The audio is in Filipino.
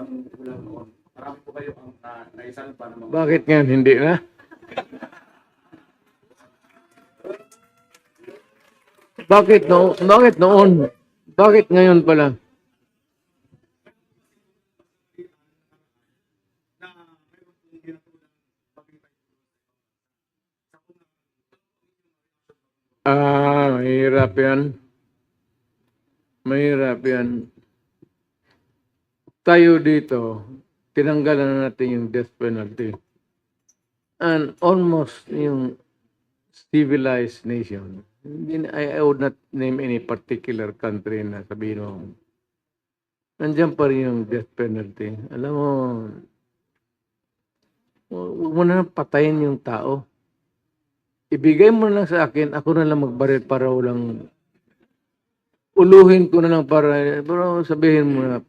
mula noon. Marami po kayo ang naisalpa ng mga... Bakit ngayon hindi na? Bakit noon? Bakit ngayon pala? Mahirap yan. Mahirap yan. Tayo dito, tinanggalan na natin yung death penalty. And almost yung civilized nation. I would not name any particular country na sabihin mo. Nandiyan pa rin yung death penalty. Alam mo, huwag mo na patayin yung tao. Ibigay mo na lang sa akin, ako na lang magbaril para walang uluhin ko na lang para, pero sabihin mo na